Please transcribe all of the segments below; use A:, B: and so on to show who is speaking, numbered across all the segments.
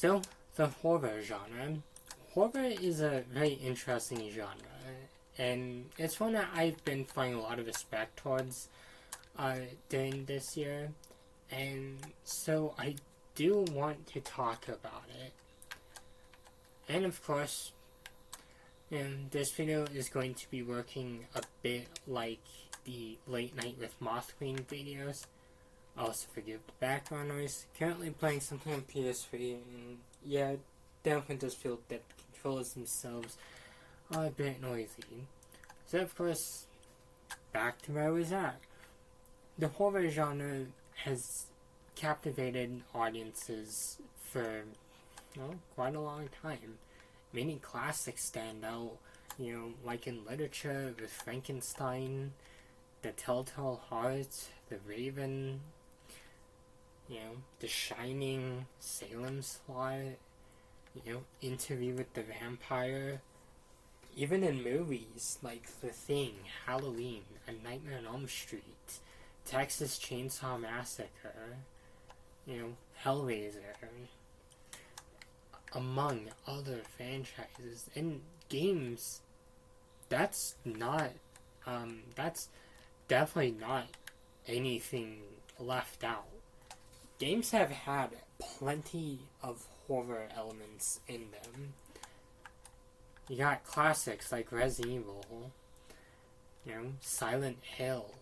A: So, the horror genre. Horror is a very interesting genre, and it's one that I've been finding a lot of respect towards during this year, and so I do want to talk about it. And of course, this video is going to be working a bit like the Late Night with Moth Queen videos. Also forgive the background noise. Currently playing something on PS3, and yeah, definitely does feel that the controllers themselves are a bit noisy. So of course, back to where I was at. The horror genre has captivated audiences for, quite a long time. Many classics stand out, like in literature with Frankenstein, The Telltale Heart, The Raven, The Shining, Salem's Lot, Interview with the Vampire. Even in movies like The Thing, Halloween, A Nightmare on Elm Street, Texas Chainsaw Massacre, Hellraiser, among other franchises and games. That's definitely not anything left out. Games have had plenty of horror elements in them. You got classics like Resident Evil, Silent Hill,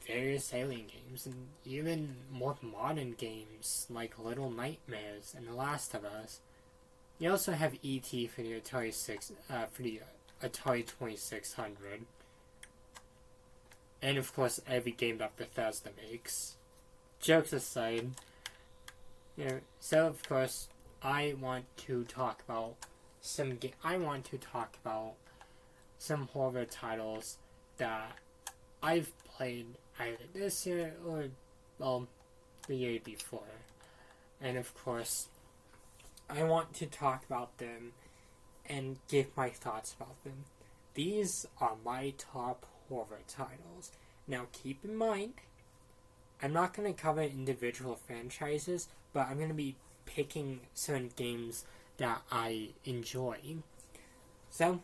A: various Alien games, and even more modern games like Little Nightmares and The Last of Us. You also have E.T. for the Atari 2600. And of course, every game that Bethesda makes. Jokes aside, so of course, I want to talk about some horror titles that I've played either this year or, the year before. And of course, I want to talk about them and give my thoughts about them. These are my top horror titles. Now keep in mind, I'm not going to cover individual franchises, but I'm going to be picking certain games that I enjoy. So,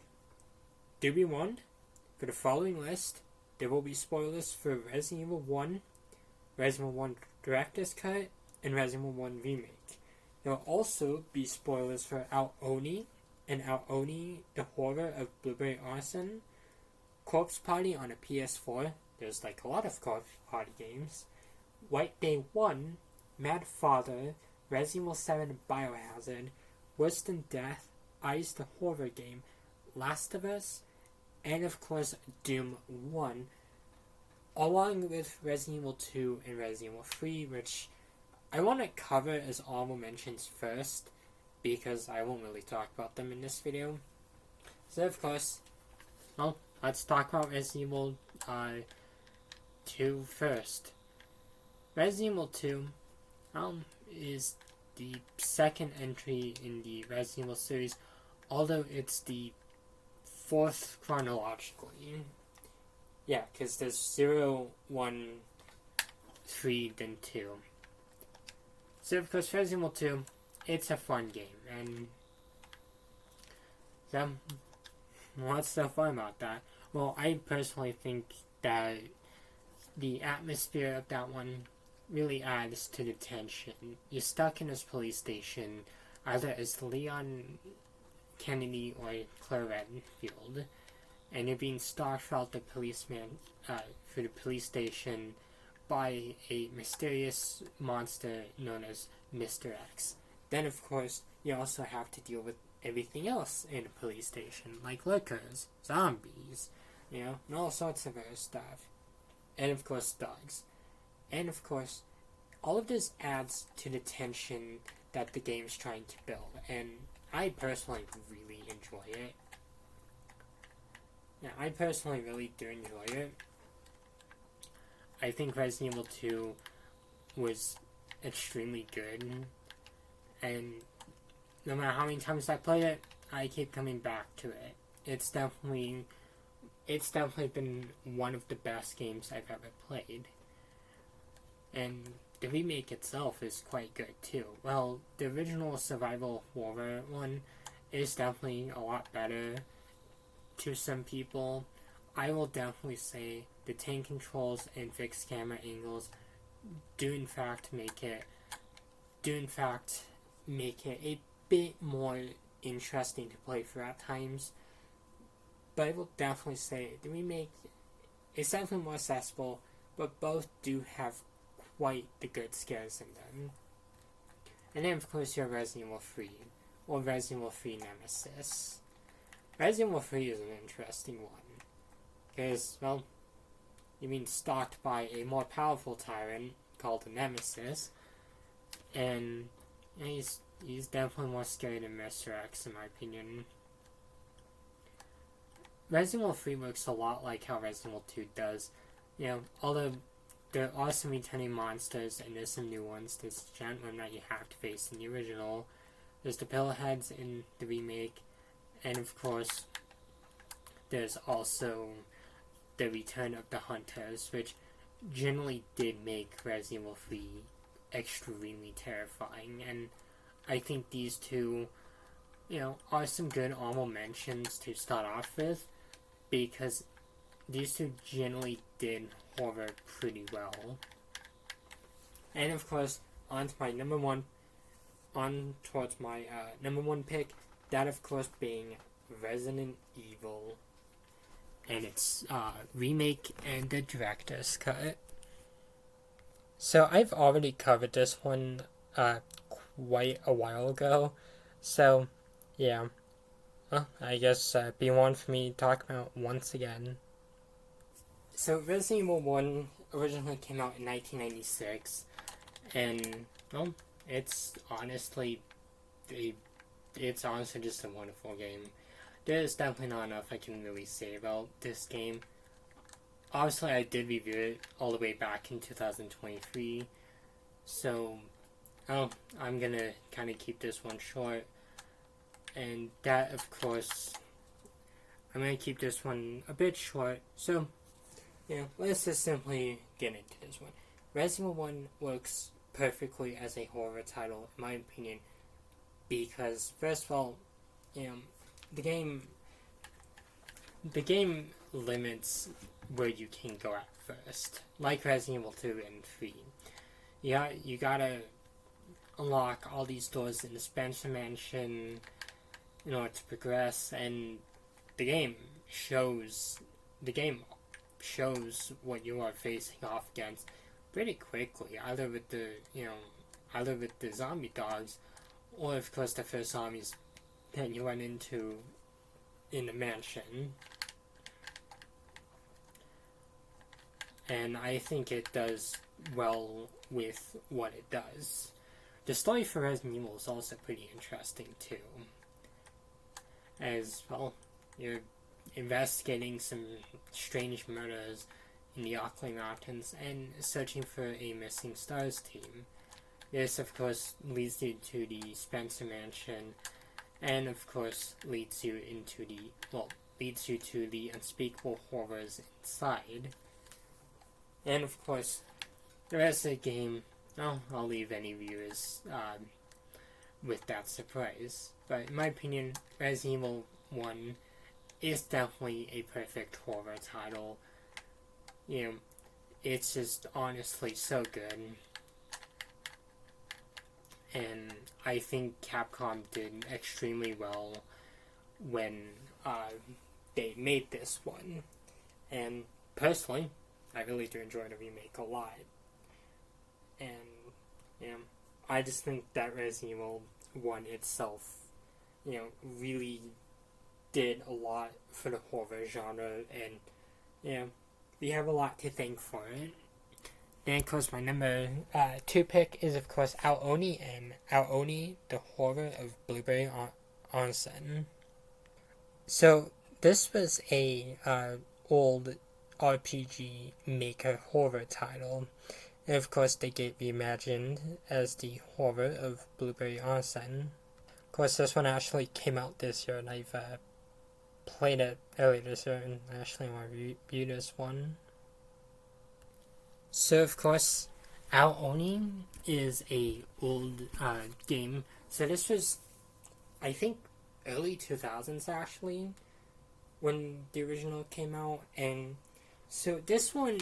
A: do be warned, for the following list, there will be spoilers for Resident Evil 1, Resident Evil 1 Director's Cut, and Resident Evil 1 Remake. There will also be spoilers for Out Oni, and Out Oni, The Horror of Blueberry Arson, Corpse Party on a PS4, there's like a lot of Corpse Party games, White Day 1, Mad Father, Resident Evil 7 Biohazard, Worse Than Death, Eyes the Horror Game, Last of Us, and of course Doom 1, along with Resident Evil 2 and Resident Evil 3, which I want to cover as honorable mentions first, because I won't really talk about them in this video. So of course, let's talk about Resident Evil 2 first. Resident Evil 2 is the second entry in the Resident Evil series, although it's the fourth chronologically. Yeah, because there's 0, 1, 3, then 2. So of course, Resident Evil 2, it's a fun game, and so, what's so fun about that? Well, I personally think that the atmosphere of that one really adds to the tension. You're stuck in this police station, either as Leon Kennedy or Claire Redfield, and you're being stalked throughout the through the police station by a mysterious monster known as Mr. X. Then, of course, you also have to deal with everything else in a police station, like lurkers, zombies, and all sorts of other stuff. And, of course, dogs. And, of course, all of this adds to the tension that the game's trying to build, and I personally really enjoy it. Yeah, I personally really do enjoy it. I think Resident Evil 2 was extremely good, and no matter how many times I play it, I keep coming back to it. It's definitely been one of the best games I've ever played. And the remake itself is quite good too. Well, the original survival horror one is definitely a lot better to some people. I will definitely say the tank controls and fixed camera angles do in fact make it a bit more interesting to play through at times. But I will definitely say the remake is definitely more accessible, but both do have quite the good scares in them. And then of course you have Resident Evil 3, or Resident Evil 3 Nemesis. Resident Evil 3 is an interesting one, because, well, you've been stalked by a more powerful tyrant called the Nemesis, and he's definitely more scary than Mr. X in my opinion. Resident Evil 3 works a lot like how Resident Evil 2 does. Although there are some returning monsters and there's some new ones. There's a giant one that you have to face in the original. There's the Pillowheads in the remake. And of course, there's also the return of the Hunters, which generally did make Resident Evil 3 extremely terrifying. And I think these two, are some good honorable mentions to start off with, because these two generally did horror pretty well. And of course, on towards my number one pick, that of course being Resident Evil and its remake and the director's cut. So I've already covered this one quite a while ago, so yeah. Well, I guess be one for me to talk about once again. So Resident Evil 1 originally came out in 1996, and, well, it's honestly just a wonderful game. There's definitely not enough I can really say about this game. Obviously, I did review it all the way back in 2023, so I'm gonna kind of keep this one short. And that, of course, I'm going to keep this one a bit short. So, let's just simply get into this one. Resident Evil 1 works perfectly as a horror title, in my opinion, because, first of all, the game limits where you can go at first. Like Resident Evil 2 and 3. You gotta unlock all these doors in the Spencer Mansion in order to progress, and the game shows what you are facing off against pretty quickly, either with the zombie dogs, or of course the first zombies that you run into in the mansion. And I think it does well with what it does. The story for Resident Evil is also pretty interesting too. As, well, you're investigating some strange murders in the Ockley Mountains and searching for a missing STARS team. This, of course, leads you to the Spencer Mansion, and of course leads you to the unspeakable horrors inside. And of course, the rest of the game, I'll leave any viewers with that surprise. But in my opinion, Resident Evil 1 is definitely a perfect horror title. It's just honestly so good. And I think Capcom did extremely well when they made this one. And personally, I really do enjoy the remake a lot. And, I just think that Resident Evil 1 itself, really did a lot for the horror genre, and, we have a lot to thank for it. Then, of course, my number 2 pick is, of course, Aoni, and Aoni, the Horror of Blueberry Onsen. So, this was a old RPG Maker horror title. And of course, they get reimagined as the Horror of Blueberry Onsen. Of course, this one actually came out this year, and I've played it earlier this year, and I actually want to review this one. So, of course, Aoni is a old game. So this was, I think, early 2000s actually, when the original came out. And so this one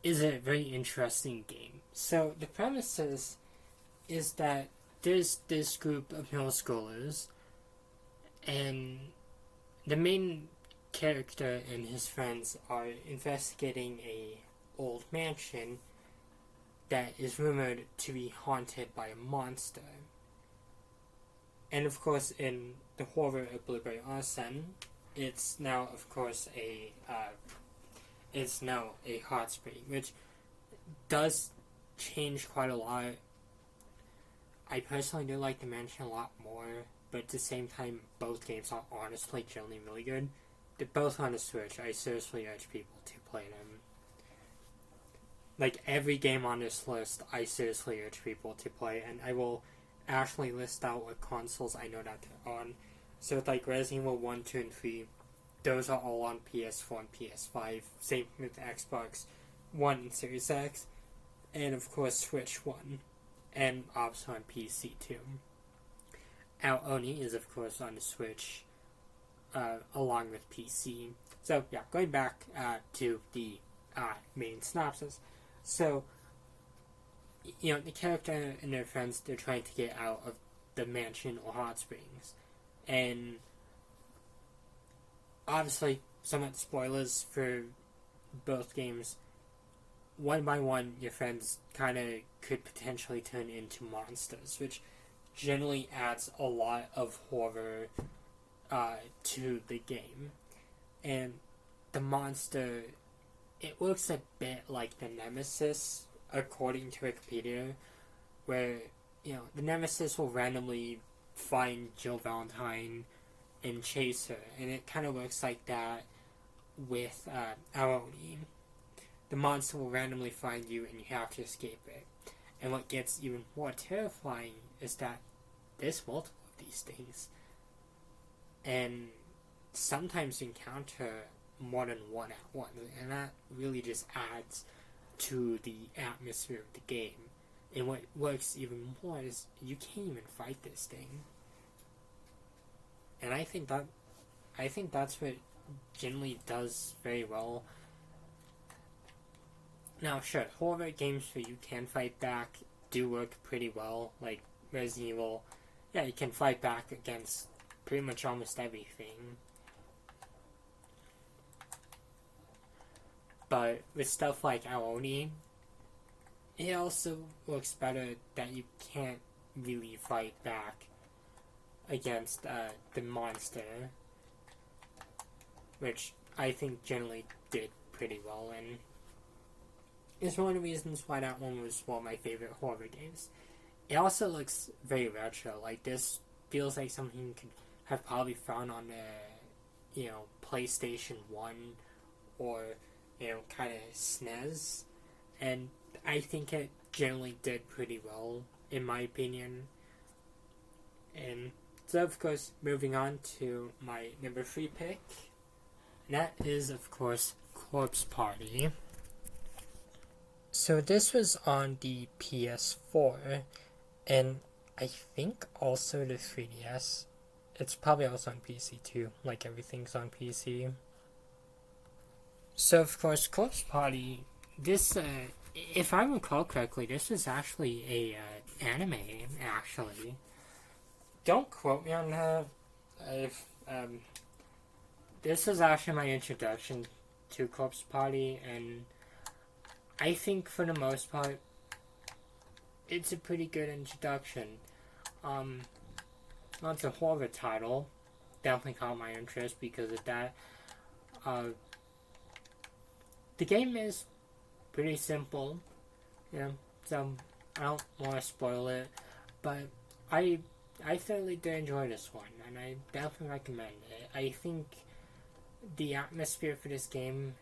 A: is a very interesting game. So the premise is that there's this group of middle schoolers, and the main character and his friends are investigating a old mansion that is rumored to be haunted by a monster. And of course, in the horror of Blueberry Arson, it's now, of course, it's now a hot spring, which does change quite a lot. I personally do like the mansion a lot more, but at the same time, both games are honestly generally really good. They're both on the Switch. I seriously urge people to play them. Like every game on this list, I seriously urge people to play, and I will actually list out what consoles I know that they're on. So it's like Resident Evil 1, 2, and 3, those are all on PS4 and PS5. Same with Xbox One and Series X, and of course Switch One, and also on PC too. Aoni is of course on the Switch, along with PC. So yeah, going back to the main synopsis. So, you know, the character and their friends, they're trying to get out of the mansion or hot springs. And obviously, somewhat spoilers for both games. One by one, your friends kind of could potentially turn into monsters, which generally adds a lot of horror to the game. And the monster, it looks a bit like the Nemesis, according to Wikipedia, where, you know, the Nemesis will randomly find Jill Valentine and chase her, and it kind of looks like that with Aoni. The monster will randomly find you, and you have to escape it. And what gets even more terrifying is that there's multiple of these things, and sometimes you encounter more than one at once, and that really just adds to the atmosphere of the game. And what works even more is you can't even fight this thing. And I think that's what generally does very well. Now, sure, horror games where you can fight back do work pretty well, like Resident Evil. Yeah, you can fight back against pretty much almost everything. But with stuff like Aoni, it also works better that you can't really fight back against the monster, which I think generally did pretty well, and is one of the reasons why that one was one of my favorite horror games. It also looks very retro. Like, this feels like something you could have probably found on the, you know, PlayStation 1 or, you know, kind of SNES. And I think it generally did pretty well, in my opinion. And so, of course, moving on to my number 3 pick. And that is, of course, Corpse Party. So this was on the PS4, and I think also the 3DS. It's probably also on PC too, like everything's on PC. So, of course, Corpse Party, this, if I recall correctly, this is actually a anime, actually. Don't quote me on that. This was actually my introduction to Corpse Party, and I think for the most part, it's a pretty good introduction. Well, it's a horror title. Definitely caught my interest because of that. The game is pretty simple, you know, so I don't want to spoil it, but I thoroughly did enjoy this one, and I definitely recommend it. I think the atmosphere for this game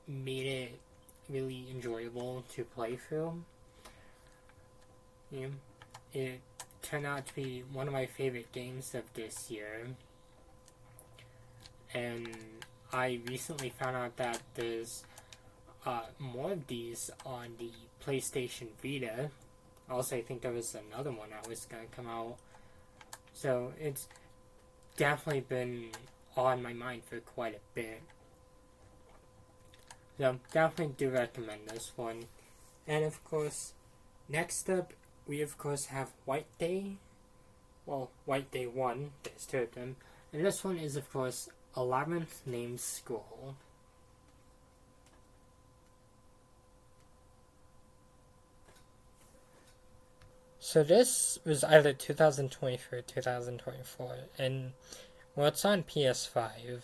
A: made it really enjoyable to play through. You know, it turned out to be one of my favorite games of this year, and I recently found out that there's more of these on the PlayStation Vita. Also, I think there was another one that was going to come out. So, it's definitely been on my mind for quite a bit. So, definitely do recommend this one. And, of course, next up, we, of course, have White Day. Well, White Day 1, there's two of them. And this one is, of course, 11th Named School. So this was either 2023 or 2024, and well, it's on PS5,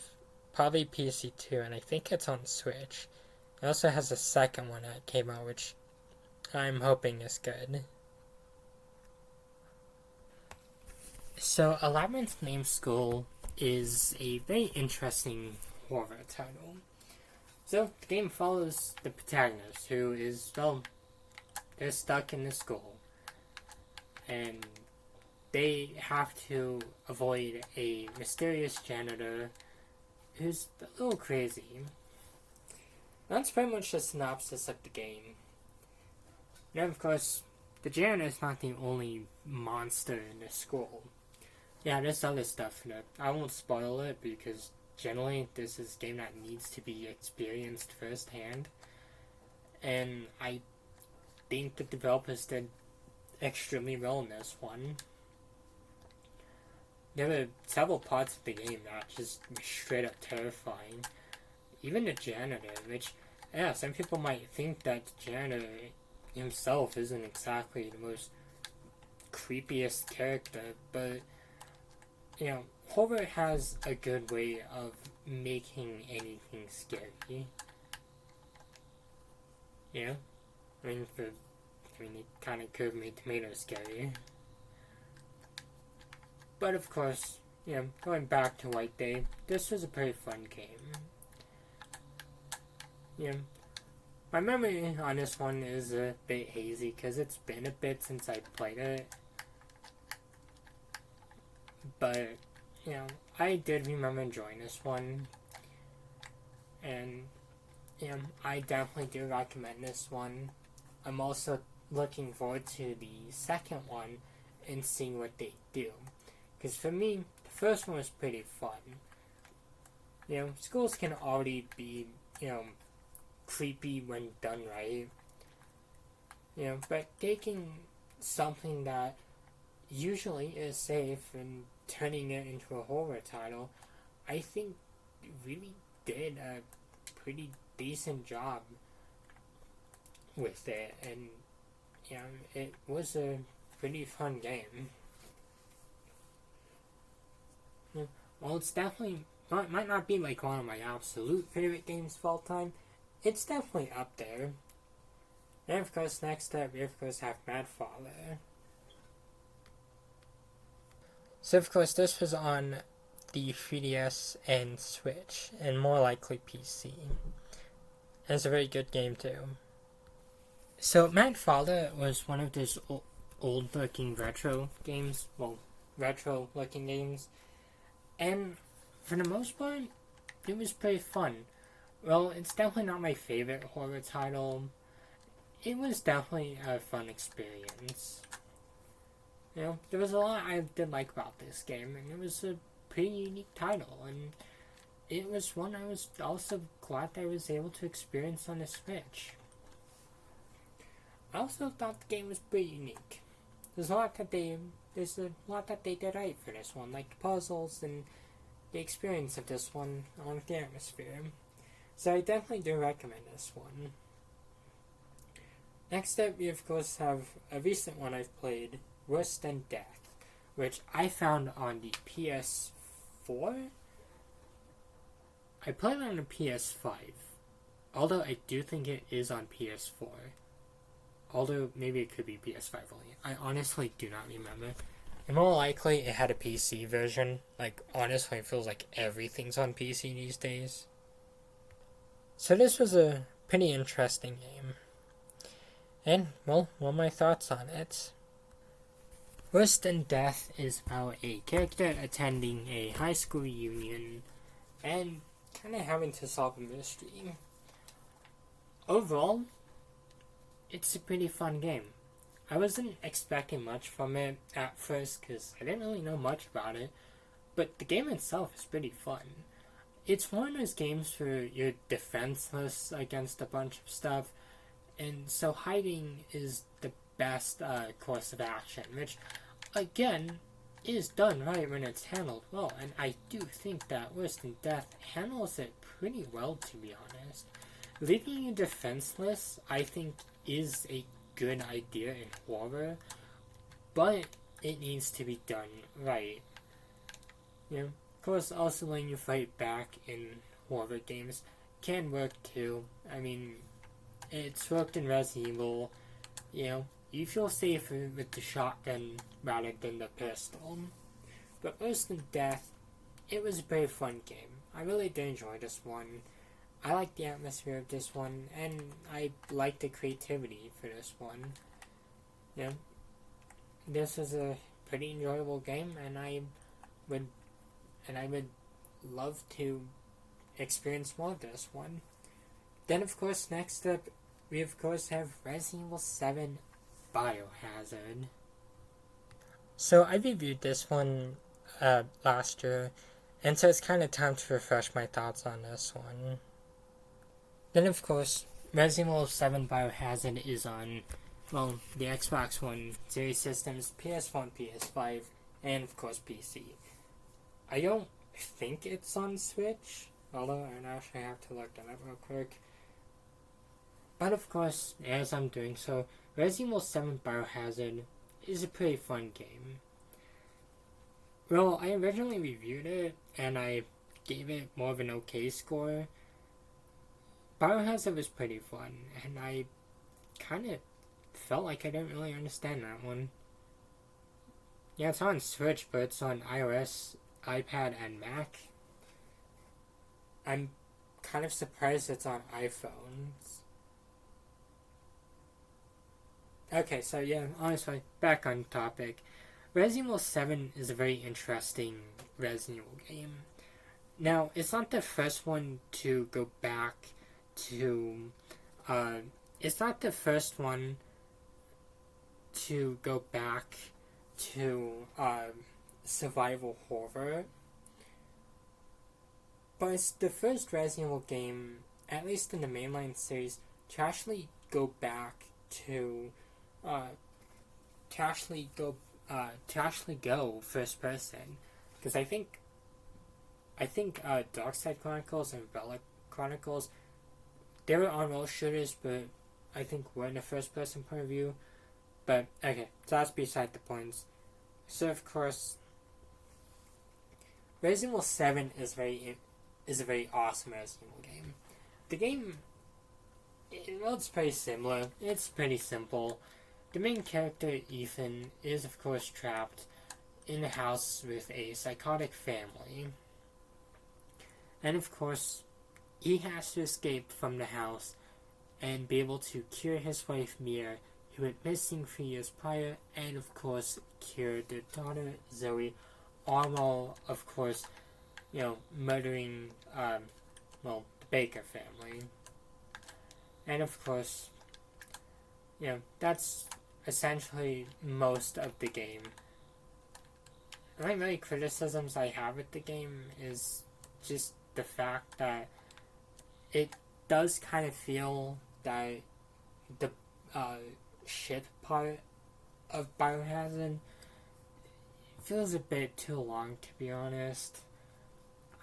A: probably PC2, and I think it's on Switch. It also has a second one that came out, which I'm hoping is good. So 11th Named School is a very interesting horror title. So the game follows the protagonist, who is, well, they're stuck in the school. And they have to avoid a mysterious janitor who's a little crazy. That's pretty much the synopsis of the game. And of course, the janitor is not the only monster in the school. Yeah, there's other stuff in it. I won't spoil it because generally this is a game that needs to be experienced firsthand. And I think the developers did extremely well in this one. There were several parts of the game that just were straight up terrifying. Even the janitor, which, yeah, some people might think that the janitor himself isn't exactly the most creepiest character, but, you know, horror has a good way of making anything scary. Yeah? I mean, it kind of could have made tomatoes scary. But of course, you know, going back to White Day, this was a pretty fun game. You know, my memory on this one is a bit hazy because it's been a bit since I played it. But, you know, I did remember enjoying this one. And, you know, I definitely do recommend this one. I'm also looking forward to the second one and seeing what they do. Because for me, the first one was pretty fun. You know, schools can already be, you know, creepy when done right. You know, but taking something that usually is safe and turning it into a horror title, I think really did a pretty decent job with it. And you know, it was a pretty fun game. Well, it's definitely, it might not be like one of my absolute favorite games of all time. It's definitely up there. And of course, next up, we of course have Mad Father. So of course, this was on the 3DS and Switch, and more likely PC. And it's a very good game too. So Mad Father was one of those old-looking retro games. Well, retro-looking games. And for the most part, it was pretty fun. Well, it's definitely not my favorite horror title. It was definitely a fun experience. You know, there was a lot I did like about this game, and it was a pretty unique title, and it was one I was also glad that I was able to experience on the Switch. I also thought the game was pretty unique. There's a lot that they did right for this one, like the puzzles and the experience of this one along with the atmosphere. So I definitely do recommend this one. Next up, we of course have a recent one I've played, Worse Than Death, which I found on the PS4. I played it on the PS5, although I do think it is on PS4. Although, maybe it could be PS5 only. I honestly do not remember. And more likely, it had a PC version. Like, honestly, it feels like everything's on PC these days. So this was a pretty interesting game. And, well, what are my thoughts on it? Worse Than Death is about a character attending a high school reunion and kind of having to solve a mystery. Overall, it's a pretty fun game. I wasn't expecting much from it at first because I didn't really know much about it, but the game itself is pretty fun. It's one of those games where you're defenseless against a bunch of stuff, and so hiding is the best course of action, which, again, is done right when it's handled well, and I do think that Worse Than Death handles it pretty well, to be honest. Leaving you defenseless, I think, is a good idea in horror, but it needs to be done right. You know, of course, also letting you fight back in horror games can work too. I mean, it's worked in Resident Evil. You know, you feel safer with the shotgun rather than the pistol. But Worse Than Death, it was a very fun game. I really did enjoy this one. I like the atmosphere of this one, and I like the creativity for this one. You know, this is a pretty enjoyable game, and I would love to experience more of this one. Then, of course, next up, we of course have Resident Evil 7 Biohazard. So I reviewed this one last year, and so it's kind of time to refresh my thoughts on this one. Then, of course, Resident Evil 7 Biohazard is on, well, the Xbox One series systems, PS4 and PS5, and of course PC. I don't think it's on Switch, although I actually have to look that up real quick. But of course, as I'm doing so, Resident Evil 7 Biohazard is a pretty fun game. Well, I originally reviewed it, and I gave it more of an okay score. Biohazard was pretty fun, and I kind of felt like I didn't really understand that one. Yeah, it's on Switch, but it's on iOS, iPad, and Mac. I'm kind of surprised it's on iPhones. Okay, so yeah, honestly, back on topic. Resident Evil 7 is a very interesting Resident Evil game. Now, it's not the first one to go back to, it's not the first one to go back to, survival horror, but it's the first Resident Evil game, at least in the mainline series, to actually go back to actually go first person, because I think Darkside Chronicles and Relic Chronicles, they were on-roll shooters, but I think we're in a first-person point of view. But okay, so that's beside the points. So of course, Resident Evil 7 is a very awesome Resident Evil game. The game, it's pretty similar. It's pretty simple. The main character, Ethan, is of course trapped in a house with a psychotic family. And of course, he has to escape from the house and be able to cure his wife Mia, who went missing 3 years prior, and of course cure their daughter Zoe, all while of course, murdering the Baker family. And of course, that's essentially most of the game. The only criticisms I have with the game is just the fact that it does kind of feel that the ship part of Biohazard feels a bit too long, to be honest.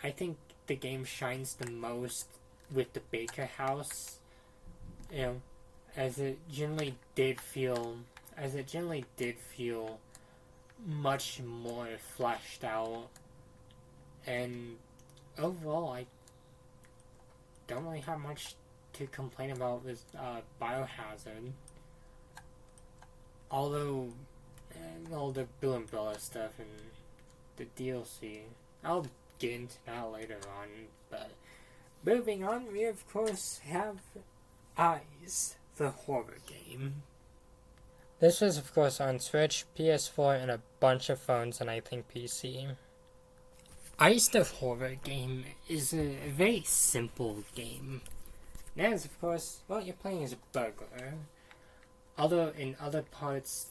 A: I think the game shines the most with the Baker house, as it generally did feel much more fleshed out, and overall I don't really have much to complain about with Biohazard. Although, all the Bill and Bella stuff and the DLC, I'll get into that later on. But moving on, we of course have Eyes, the horror game. This was of course on Switch, PS4, and a bunch of phones, and I think PC. Eyes, the horror game is a very simple game. As of course, you're playing as a burglar. although in other parts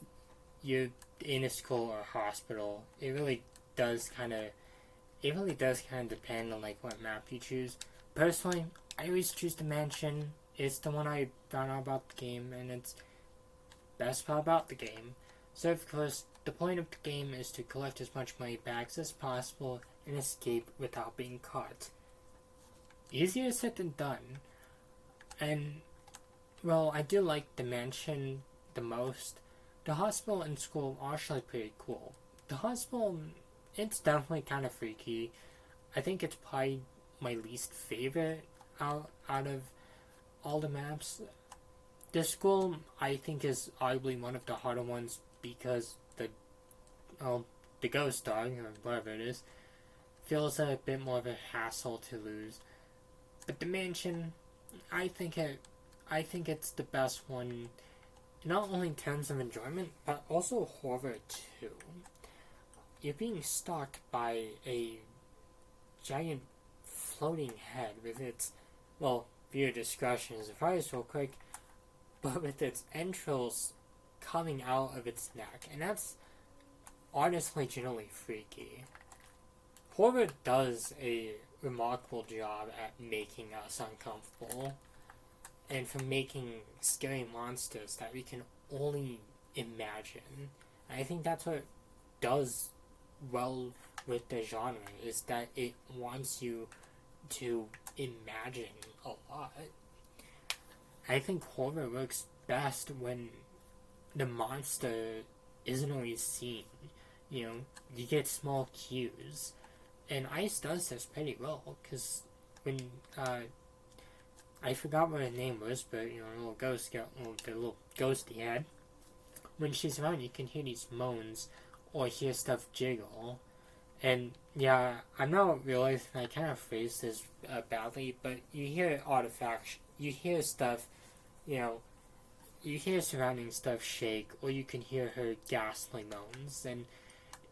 A: you're in a school or hospital, it really does kind of depend on like what map you choose. Personally, I always choose the mansion. It's the one I found out about the game, and it's the best part about the game. So of course, the point of the game is to collect as much money back as possible and escape without being caught. Easier said than done. And, well, I do like the mansion the most. The hospital and school are actually pretty cool. The hospital, it's definitely kind of freaky. I think it's probably my least favorite out of all the maps. The school, I think, is arguably one of the harder ones because the ghost dog, or whatever it is, feels a bit more of a hassle to lose. But the mansion, I think it's the best one, not only in terms of enjoyment, but also horror too. You're being stalked by a giant floating head with its, well, viewer discretion is advised real quick, but with its entrails coming out of its neck, and that's honestly generally freaky. Horror does a remarkable job at making us uncomfortable, and for making scary monsters that we can only imagine. I think that's what does well with the genre, is that it wants you to imagine a lot. I think horror works best when the monster isn't always seen. You get small cues. And Ice does this pretty well, because when, I forgot what her name was, but, the little ghost he had, when she's around, you can hear these moans, or hear stuff jiggle. And, yeah, I'm not realizing I kind of phrased this badly, but you hear artifacts, you hear stuff, you hear surrounding stuff shake, or you can hear her ghastly moans, and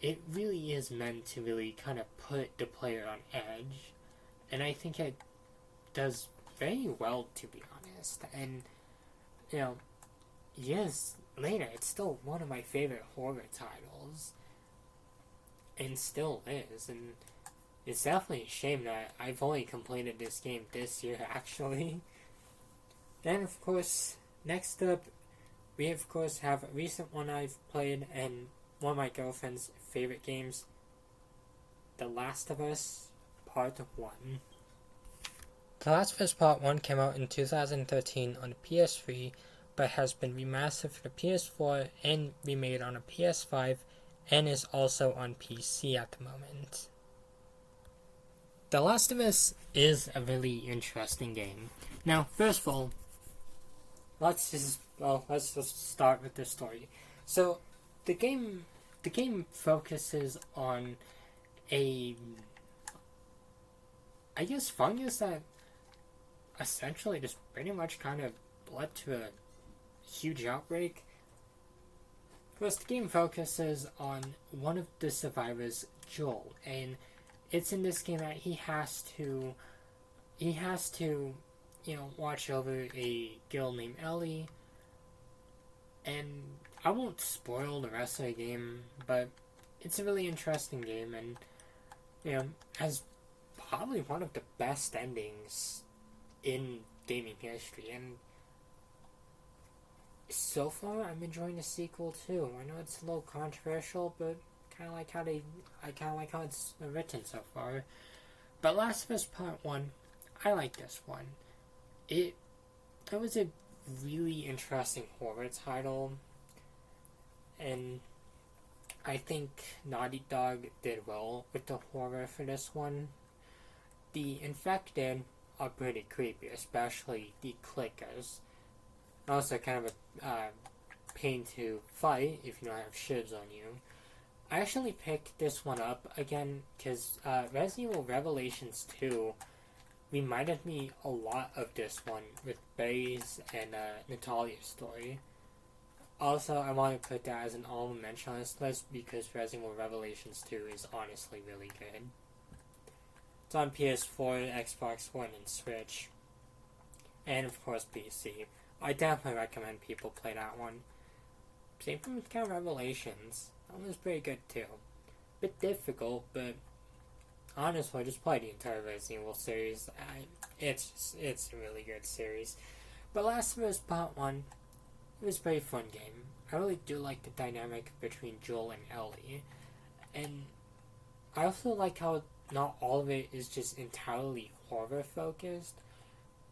A: it really is meant to really kind of put the player on edge, and I think it does very well, to be honest. And years later, it's still one of my favorite horror titles, and still is. And it's definitely a shame that I've only completed this game this year, actually. Then, of course, next up, we of course have a recent one I've played, and one of my girlfriend's favorite games, The Last of Us Part 1. The Last of Us Part 1 came out in 2013 on the PS3, but has been remastered for the PS4 and remade on a PS5, and is also on PC at the moment. The Last of Us is a really interesting game. Now, first of all, let's just start with the story. So, the game focuses on a, I guess, fungus that essentially just pretty much kind of led to a huge outbreak. First, the game focuses on one of the survivors, Joel, and it's in this game that he has to watch over a girl named Ellie, and I won't spoil the rest of the game, but it's a really interesting game, and has probably one of the best endings in gaming history. And so far, I'm enjoying the sequel too. I know it's a little controversial, but I kind of like how it's written so far. But Last of Us Part 1, I like this one. It was a really interesting horror title, and I think Naughty Dog did well with the horror for this one. The infected are pretty creepy, especially the clickers. Also kind of a pain to fight if you don't have shivs on you. I actually picked this one up again because Resident Evil Revelations 2 reminded me a lot of this one with Barry's and Natalia's story. Also, I want to put that as an honorable mention on this list because Resident Evil Revelations 2 is honestly really good. It's on PS4, Xbox One, and Switch. And of course PC. I definitely recommend people play that one. Same thing with kind of Revelations. That one was pretty good too. Bit difficult, but honestly, just play the entire Resident Evil series. It's a really good series. But Last of Us Part 1, it was a pretty fun game. I really do like the dynamic between Joel and Ellie. And I also like how not all of it is just entirely horror focused,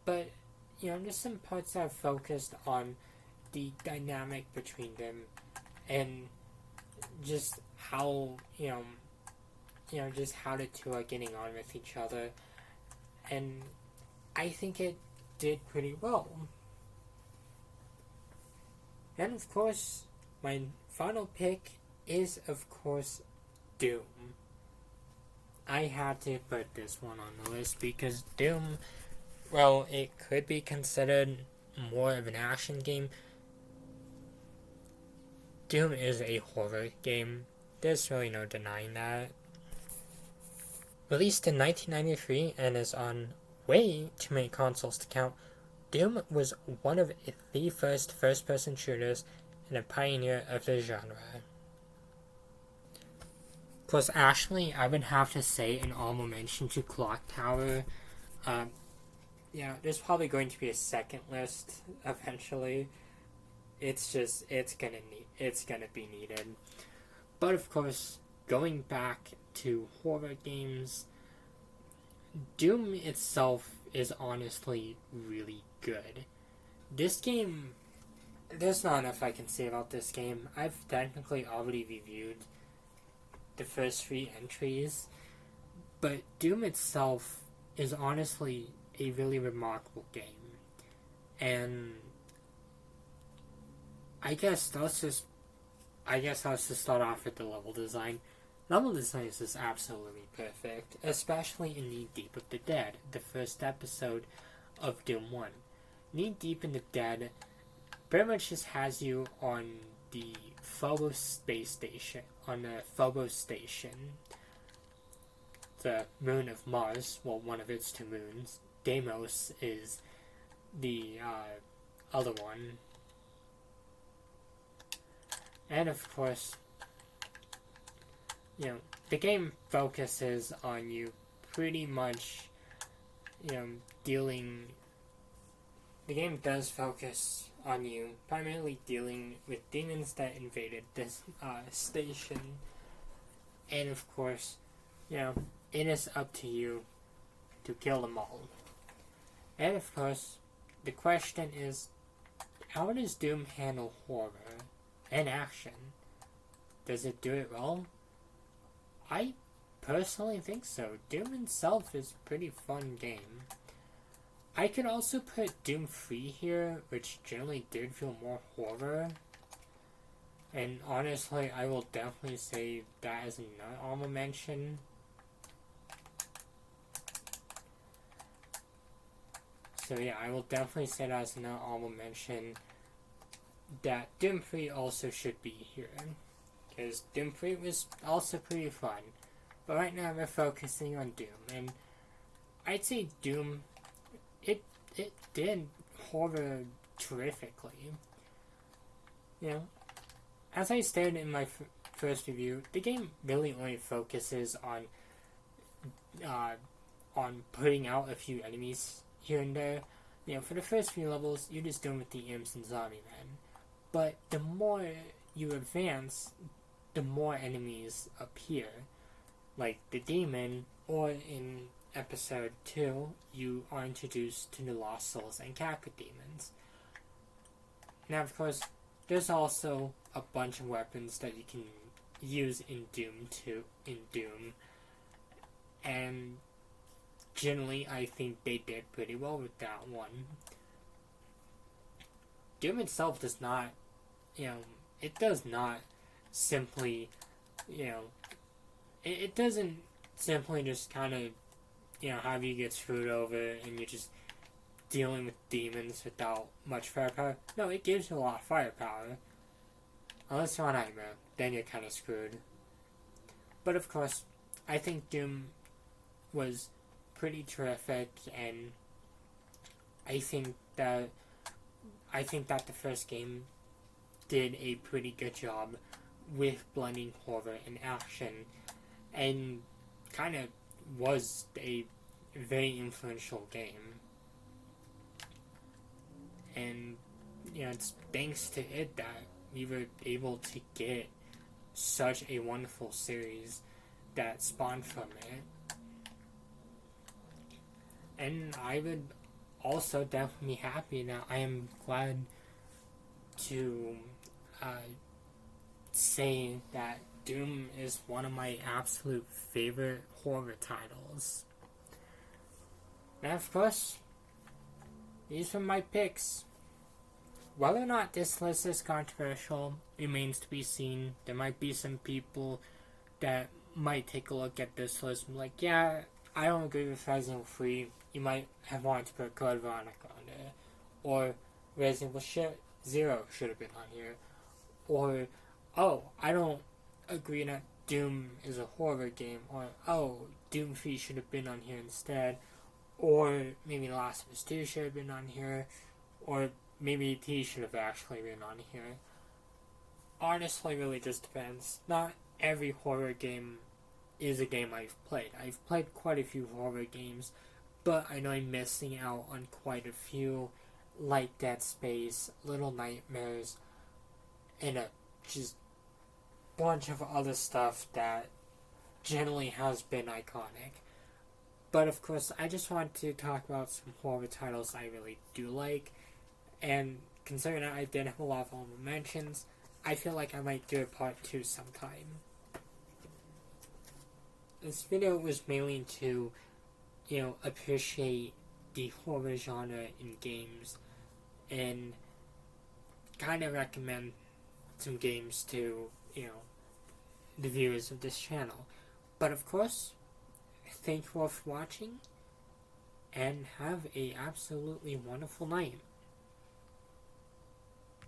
A: but just some parts that are focused on the dynamic between them and just how just how the two are getting on with each other. And I think it did pretty well. And of course, my final pick is of course Doom. I had to put this one on the list because Doom, well, it could be considered more of an action game. Doom is a horror game. There's really no denying that. Released in 1993 and is on way too many consoles to count, Doom was one of the first first-person shooters and a pioneer of the genre. Of course, actually, I would have to say an honorable mention to Clock Tower. There's probably going to be a second list eventually. It's gonna be needed. But of course, going back to horror games, Doom itself is honestly really good. This game, there's not enough I can say about this game. I've technically already reviewed the first 3 entries, but Doom itself is honestly a really remarkable game. And I guess I'll just start off with the level design. Level design is just absolutely perfect, especially in Knee Deep of the Dead, the first episode of Doom 1. Knee Deep in the Dead pretty much just has you on the Phobos space station, the moon of Mars, well, one of its 2 moons. Deimos is the other one. And of course, the game focuses on you pretty much, dealing. The game does focus on you primarily dealing with demons that invaded this station. And of course, it is up to you to kill them all. And of course, the question is, how does Doom handle horror and action? Does it do it well? I personally think so. Doom itself is a pretty fun game. I could also put Doom 3 here, which generally did feel more horror. And honestly, I will definitely say that as another honorable mention. So yeah, I will definitely say that as another honorable mention, that Doom 3 also should be here. Because Doom 3 was also pretty fun. But right now we're focusing on Doom. And I'd say Doom, it did horror terrifically. As I stated in my first review, the game really only focuses on putting out a few enemies here and there. For the first few levels, you're just dealing with the imps and zombie men. But the more you advance, the more enemies appear. Like the demon, or in episode 2, you are introduced to the Lost Souls and Capra demons. Now, of course, there's also a bunch of weapons that you can use in Doom. And generally, I think they did pretty well with that one. Doom itself does not, it does not simply, it doesn't simply just kind of, have you get screwed over and you're just dealing with demons without much firepower. No, it gives you a lot of firepower. Unless you're on Nightmare, then you're kind of screwed. But of course, I think Doom was pretty terrific, and I think that I think that the first game did a pretty good job with blending horror and action, and kind of was a very influential game. And it's thanks to it that we were able to get such a wonderful series that spawned from it. And I would also definitely be happy that I am glad to say that Doom is one of my absolute favorite horror titles. And of course, these are my picks. Whether or not this list is controversial remains to be seen. There might be some people that might take a look at this list and be like, yeah, I don't agree with Resident Evil 3. You might have wanted to put Code Veronica on there. Or Resident Evil 0 should have been on here. Or, oh, I don't agree that Doom is a horror game. Or, oh, Doom 3 should have been on here instead. Or maybe The Last of Us 2 should have been on here. Or maybe T should have actually been on here. Honestly, really just depends. Not every horror game is a game I've played. I've played quite a few horror games, but I know I'm missing out on quite a few, like Dead Space, Little Nightmares, and a just bunch of other stuff that generally has been iconic. But of course, I just want to talk about some horror titles I really do like, and considering that I did have a lot of honorable mentions, I feel like I might do a part 2 sometime. This video was mainly to, appreciate the horror genre in games and kind of recommend some games to, the viewers of this channel. But of course, thank you all for watching, and have a absolutely wonderful night.